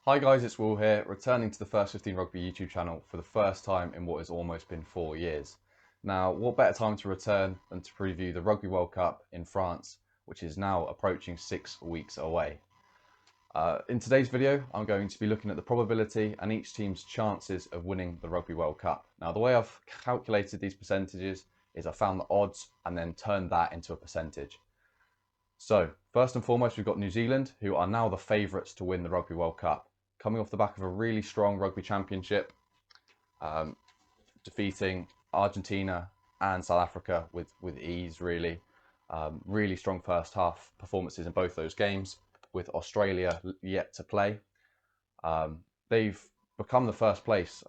Hi guys, it's Will here, returning to the First 15 Rugby YouTube channel for the first time in what has almost been 4 years. Now, what better time to return than to preview the Rugby World Cup in France, which is now approaching 6 weeks away. In today's video, I'm going to be looking at the probability and each team's chances of winning the Rugby World Cup. Now, the way I've calculated these percentages is I found the odds and then turned that into a percentage. So, first and foremost, we've got New Zealand, who are now the favourites to win the Rugby World Cup, coming off the back of a really strong rugby championship, defeating Argentina and South Africa with ease, really. Really strong first half performances in both those games, with Australia yet to play. They've become the first place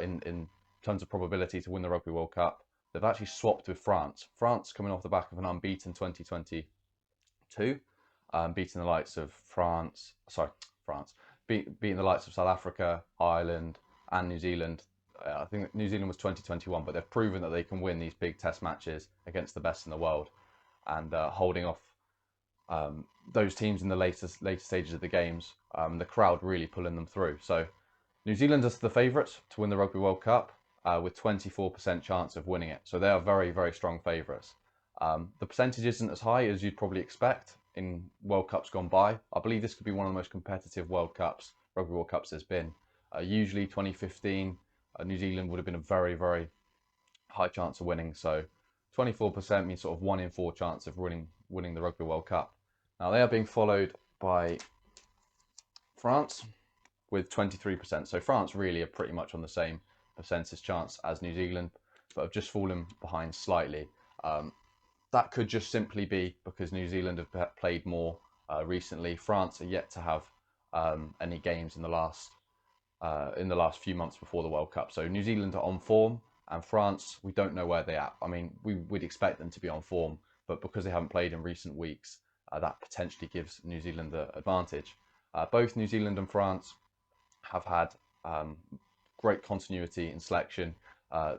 in terms of probability to win the Rugby World Cup. They've actually swapped with France. France coming off the back of an unbeaten 2022, beating the likes of beating the likes of South Africa, Ireland, and New Zealand. I think New Zealand was 2021, but they've proven that they can win these big test matches against the best in the world, and holding off those teams in the later stages of the games. The crowd really pulling them through. So New Zealand is the favourites to win the Rugby World Cup with 24% chance of winning it. So they are very, very strong favourites. The percentage isn't as high as you'd probably expect in World Cups gone by. I believe this could be one of the most competitive Rugby World Cups there's been. Usually 2015, New Zealand would have been a very, very high chance of winning. So 24% means sort of 1 in 4 chance of winning the Rugby World Cup. Now they are being followed by France with 23%. So France really are pretty much on the same percentage chance as New Zealand, but have just fallen behind slightly. That could just simply be because New Zealand have played more recently. France are yet to have any games in the last few months before the World Cup. So New Zealand are on form, and France, we don't know where they're at. I mean, we would expect them to be on form, but because they haven't played in recent weeks, that potentially gives New Zealand the advantage. Both New Zealand and France have had great continuity in selection.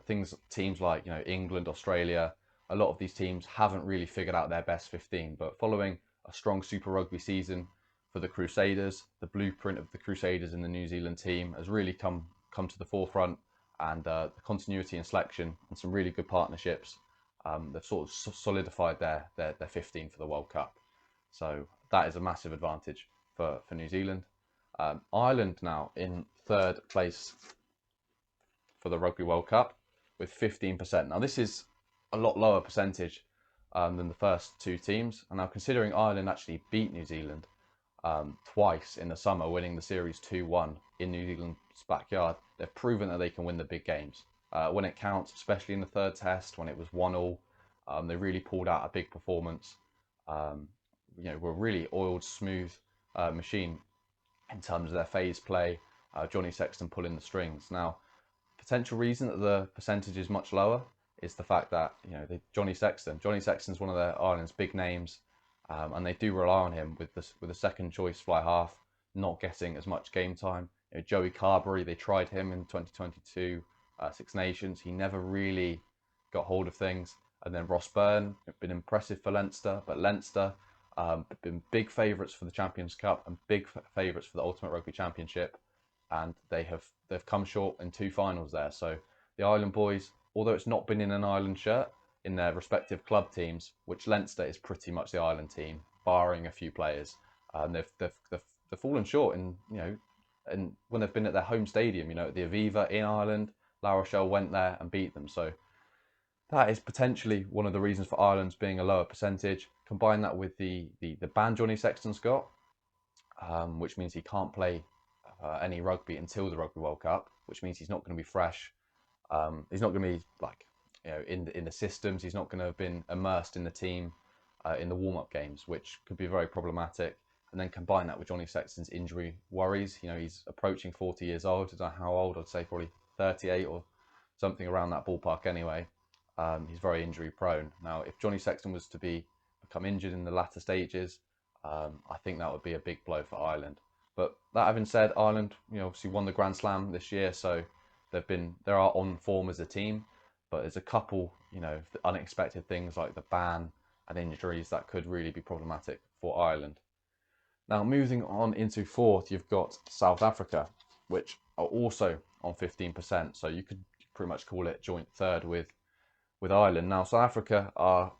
Teams like England, Australia, a lot of these teams haven't really figured out their best 15, but following a strong Super Rugby season for the Crusaders, the blueprint of the Crusaders in the New Zealand team has really come to the forefront, and the continuity in selection and some really good partnerships, they've sort of solidified their 15 for the World Cup. So that is a massive advantage for New Zealand. Ireland now in third place for the Rugby World Cup with 15%. Now this is a lot lower percentage than the first two teams. And now considering Ireland actually beat New Zealand twice in the summer, winning the series 2-1 in New Zealand's backyard, they've proven that they can win the big games. When it counts, especially in the third test, when it was 1-1, they really pulled out a big performance. Were a really oiled, smooth machine in terms of their phase play. Johnny Sexton pulling the strings. Now, potential reason that the percentage is much lower is the fact that Johnny Sexton's one of Ireland's big names, and they do rely on him with the second choice fly half not getting as much game time. Joey Carberry, they tried him in 2022 Six Nations. He never really got hold of things. And then Ross Byrne, been impressive for Leinster, but Leinster been big favourites for the Champions Cup and big favourites for the Ultimate Rugby Championship, and they've come short in 2 finals there. So the Ireland boys, although it's not been in an Ireland shirt in their respective club teams, which Leinster is pretty much the Ireland team, barring a few players, they've fallen short and when they've been at their home stadium, at the Aviva in Ireland, La Rochelle went there and beat them. So that is potentially one of the reasons for Ireland's being a lower percentage. Combine that with the ban Johnny Sexton's got, which means he can't play any rugby until the Rugby World Cup, which means he's not going to be fresh. He's not going to be in the systems. He's not going to have been immersed in the team in the warm-up games, which could be very problematic. And then combine that with Johnny Sexton's injury worries. He's approaching 40 years old. I don't know how old. I'd say probably 38 or something around that ballpark anyway. He's very injury prone. Now, if Johnny Sexton was to become injured in the latter stages, I think that would be a big blow for Ireland. But that having said, Ireland, obviously won the Grand Slam this year, so they are on form as a team. But there's a couple, unexpected things like the ban and injuries that could really be problematic for Ireland. Now, moving on into fourth, you've got South Africa, which are also on 15%. So you could pretty much call it joint third with Ireland. Now, South Africa are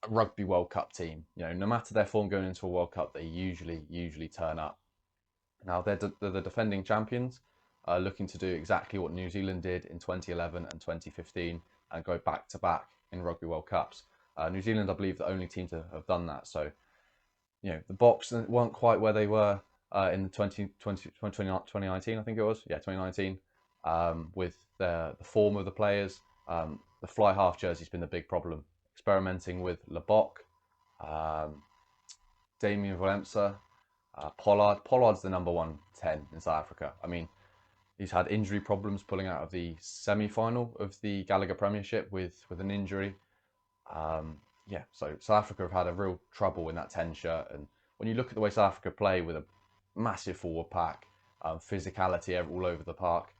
a Rugby World Cup team. No matter their form going into a World Cup, they usually turn up. Now, they're the defending champions, looking to do exactly what New Zealand did in 2011 and 2015 and go back to back in Rugby World Cups. New Zealand, I believe, the only team to have done that. So, the Boks weren't quite where they were in the 2019, I think it was. Yeah, 2019, with the form of the players. The fly half jersey's been the big problem. Experimenting with Lebok, Damien Valemsa, Pollard. Pollard's the number 110 in South Africa. I mean, he's had injury problems pulling out of the semi-final of the Gallagher Premiership with an injury. Yeah, so South Africa have had a real trouble in that 10 shirt. And when you look at the way South Africa play with a massive forward pack, physicality all over the park,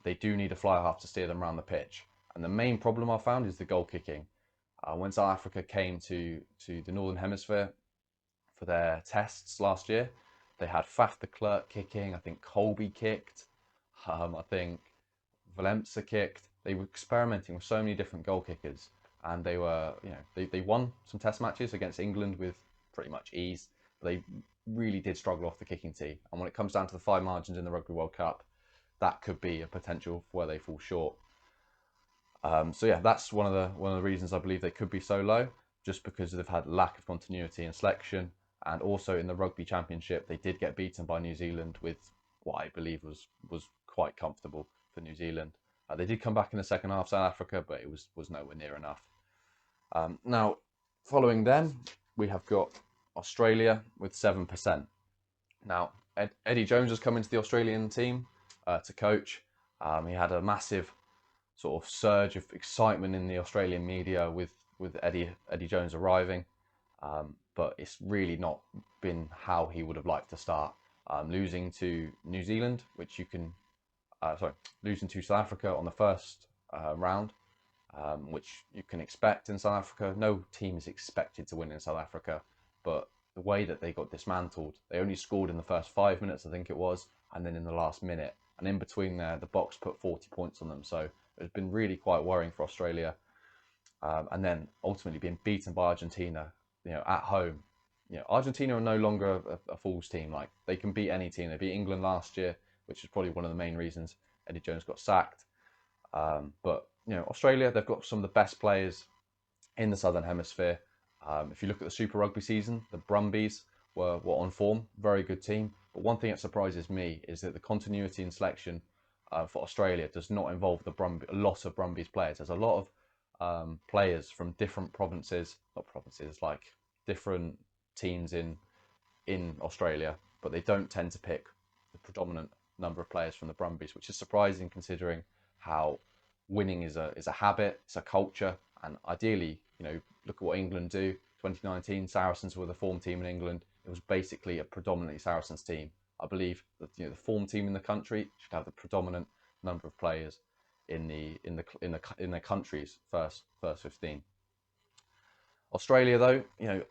they do need a fly half to steer them around the pitch. And the main problem I found is the goal kicking. When South Africa came to the Northern Hemisphere for their tests last year, they had Faf de Klerk kicking, I think Colby kicked, I think Valemsa kicked. They were experimenting with so many different goal kickers, and they were, they won some test matches against England with pretty much ease, but they really did struggle off the kicking tee. And when it comes down to the fine margins in the Rugby World Cup, that could be a potential for where they fall short. So yeah, that's one of the reasons I believe they could be so low, just because they've had lack of continuity in selection, and also in the Rugby Championship they did get beaten by New Zealand with what I believe was quite comfortable for New Zealand. They did come back in the second half, South Africa, but it was nowhere near enough. Now, following them, we have got Australia with 7%. Now, Eddie Jones has come into the Australian team to coach. He had a massive sort of surge of excitement in the Australian media with Eddie Jones arriving, but it's really not been how he would have liked to start. Losing to New Zealand, losing to South Africa on the first round, which you can expect in South Africa. No team is expected to win in South Africa, but the way that they got dismantled, they only scored in the first 5 minutes, I think it was, and then in the last minute. And in between there, the Boks put 40 points on them. So it's been really quite worrying for Australia. And then ultimately being beaten by Argentina, at home. Argentina are no longer a fool's team. Like, they can beat any team. They beat England last year, which is probably one of the main reasons Eddie Jones got sacked. But Australia, they've got some of the best players in the Southern Hemisphere. If you look at the Super Rugby season, the Brumbies were on form, very good team. But one thing that surprises me is that the continuity in selection for Australia does not involve a lot of Brumbies players. There's a lot of players from different like different teams in Australia, but they don't tend to pick the predominant number of players from the Brumbies, which is surprising considering how winning is a habit, it's a culture, and ideally, look at what England do. 2019, Saracens were the form team in England. It was basically a predominantly Saracens team. I believe that the form team in the country should have the predominant number of players in the country's first 15. Australia, though,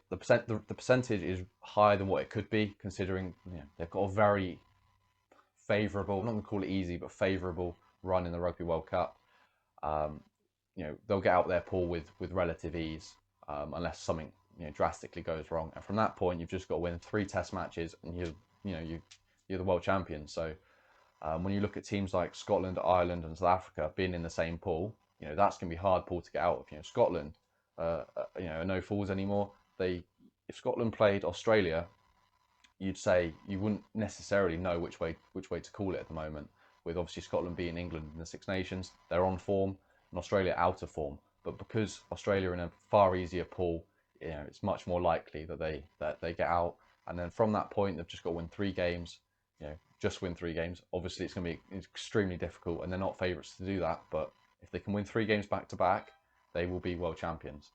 the percentage is higher than what it could be, considering they've got a very favourable, I'm not going to call it easy, but favourable run in the Rugby World Cup. They'll get out their pool with relative ease, unless something drastically goes wrong. And from that point, you've just got to win 3 Test matches, and you're the world champion. So when you look at teams like Scotland, Ireland, and South Africa being in the same pool, that's going to be a hard pool to get out of. Scotland, are no fools anymore. If Scotland played Australia, you'd say you wouldn't necessarily know which way to call it at the moment. With obviously Scotland beating England in the Six Nations, they're on form, and Australia out of form. But because Australia are in a far easier pool, it's much more likely that they get out. And then from that point, they've just got to win 3 games. Just win 3 games. Obviously, it's going to be extremely difficult, and they're not favourites to do that. But if they can win 3 games back to back, they will be world champions.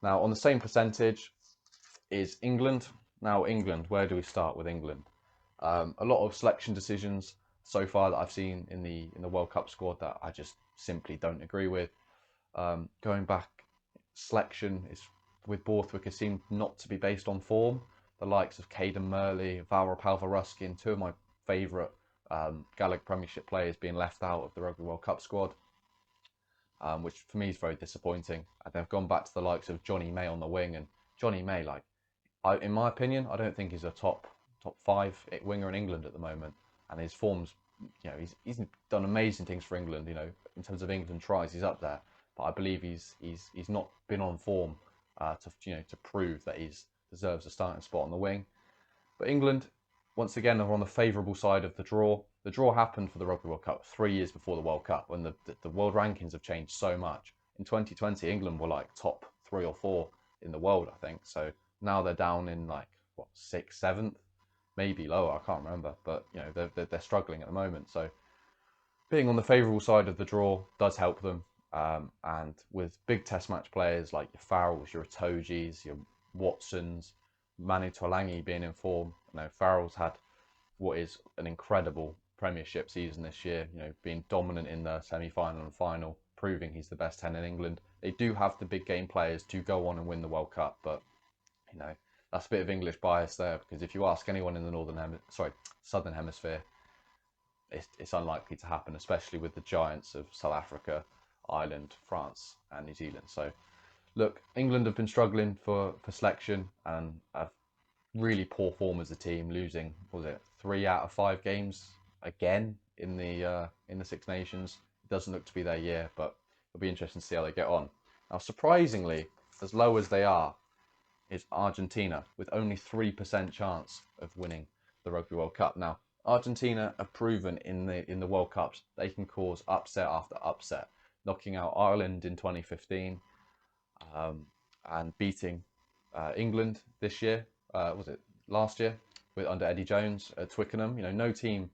Now, on the same percentage is England. Now, England, where do we start with England? A lot of selection decisions so far that I've seen in the World Cup squad that I just simply don't agree with. Going back, selection is with Borthwick, it seemed not to be based on form. the likes of Caden Murley, Valra Ruskin, two of my favourite Gaelic Premiership players being left out of the Rugby World Cup squad, which for me is very disappointing. And they've gone back to the likes of Johnny May on the wing, and Johnny May, like, in my opinion, I don't think he's a top 5 winger in England at the moment, and his form's, he's done amazing things for England. In terms of England tries, he's up there, but I believe he's not been on form to prove that he deserves a starting spot on the wing. But England, once again, are on the favourable side of the draw. The draw happened for the Rugby World Cup 3 years before the World Cup, when the world rankings have changed so much. In 2020, England were like top 3 or 4 in the world, I think. So now they're down in like, 6th, 7th, maybe lower, I can't remember. But, they're struggling at the moment. So being on the favourable side of the draw does help them. And with big test match players like your Farrells, your Itogis, your Watsons, Manu Tuolangi being in form. Farrell's had what is an incredible Premiership season this year, being dominant in the semi-final and final, proving he's the best 10 in England. They do have the big game players to go on and win the World Cup, but that's a bit of English bias there, because if you ask anyone in the Southern Hemisphere, it's unlikely to happen, especially with the giants of South Africa, Ireland, France and New Zealand. So look, England have been struggling for selection and have really poor form as a team, losing 3 out of 5 games again in the Six Nations. It doesn't look to be their year, but it'll be interesting to see how they get on. Now, surprisingly, as low as they are, is Argentina, with only 3% chance of winning the Rugby World Cup. Now, Argentina have proven in the World Cups they can cause upset after upset, knocking out Ireland in 2015 and beating England this year. Was it last year under Eddie Jones at Twickenham? No team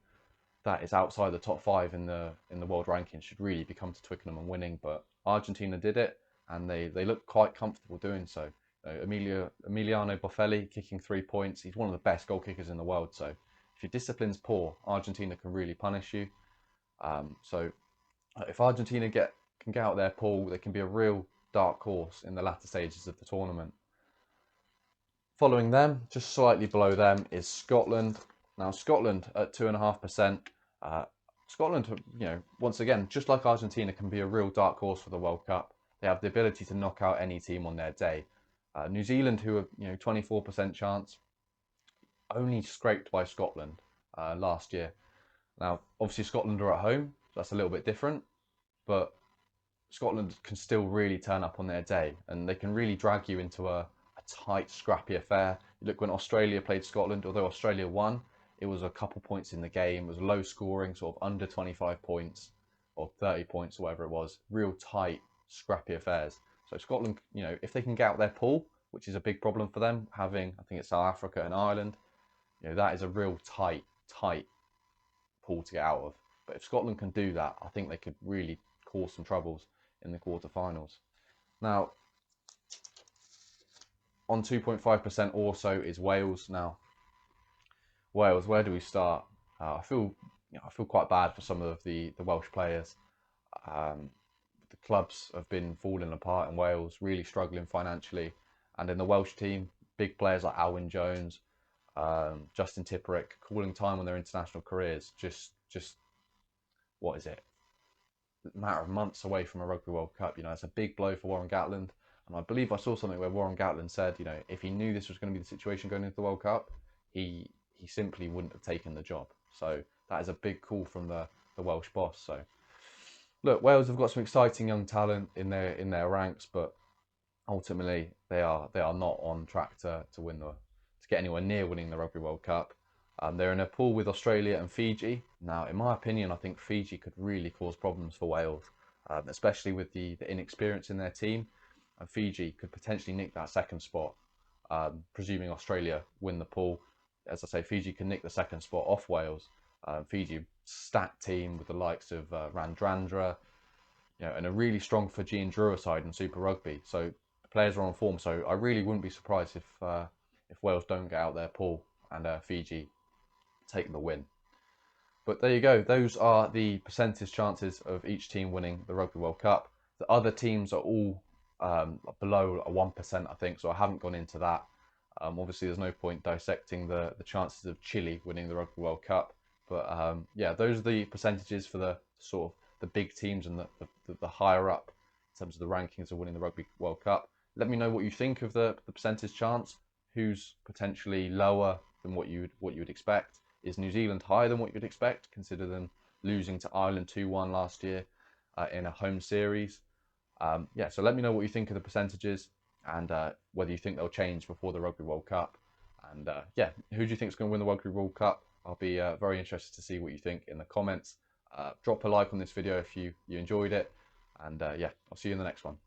that is outside the top 5 in the world ranking should really be come to Twickenham and winning, but Argentina did it, and they look quite comfortable doing so. Emiliano Boffelli kicking 3 points. He's one of the best goal kickers in the world. So if your discipline's poor, Argentina can really punish you. So if Argentina can get out their pool, they can be a real dark horse in the latter stages of the tournament. Following them, just slightly below them, is Scotland. Now, Scotland at 2.5%. Scotland, once again, just like Argentina, can be a real dark horse for the World Cup. They have the ability to knock out any team on their day. New Zealand, who are 24% chance, only scraped by Scotland last year. Now, obviously, Scotland are at home, so that's a little bit different, but Scotland can still really turn up on their day, and they can really drag you into a tight, scrappy affair. You look when Australia played Scotland, although Australia won, it was a couple points in the game. It was low scoring, sort of under 25 points or 30 points or whatever it was. Real tight, scrappy affairs. So Scotland, if they can get out their pool, which is a big problem for them, having, I think it's South Africa and Ireland, that is a real tight pool to get out of. But if Scotland can do that, I think they could really cause some troubles in the quarterfinals. Now, on 2.5% also is Wales. Now, Wales, where do we start? I feel quite bad for some of the Welsh players. The clubs have been falling apart in Wales, really struggling financially, and in the Welsh team, big players like Alwyn Jones, Justin Tipperick, calling time on their international careers. Just what is it? A matter of months away from a Rugby World Cup. It's a big blow for Warren Gatland. And I believe I saw something where Warren Gatland said, if he knew this was going to be the situation going into the World Cup, he simply wouldn't have taken the job. So that is a big call from the Welsh boss. So look, Wales have got some exciting young talent in their ranks, but ultimately they are not on track to get anywhere near winning the Rugby World Cup. They're in a pool with Australia and Fiji. Now, in my opinion, I think Fiji could really cause problems for Wales, especially with the inexperience in their team. And Fiji could potentially nick that second spot, presuming Australia win the pool. As I say, Fiji can nick the second spot off Wales. Fiji, stacked team with the likes of Randrandra, and a really strong Fijian Drua side in Super Rugby. So the players are on form. So I really wouldn't be surprised if Wales don't get out their pool and Fiji take the win. But there you go. Those are the percentage chances of each team winning the Rugby World Cup. The other teams are all below 1%, I think, so I haven't gone into that. Obviously, there's no point dissecting the chances of Chile winning the Rugby World Cup, but yeah, those are the percentages for the sort of the big teams and the higher up in terms of the rankings of winning the Rugby World Cup. Let me know what you think of the percentage chance. Who's potentially lower than what you would expect? Is New Zealand higher than what you'd expect, consider them losing to Ireland 2-1 last year in a home series? Yeah, so let me know what you think of the percentages and whether you think they'll change before the Rugby World Cup. And yeah, who do you think is going to win the Rugby World Cup? I'll be very interested to see what you think in the comments. Drop a like on this video if you enjoyed it. And yeah, I'll see you in the next one.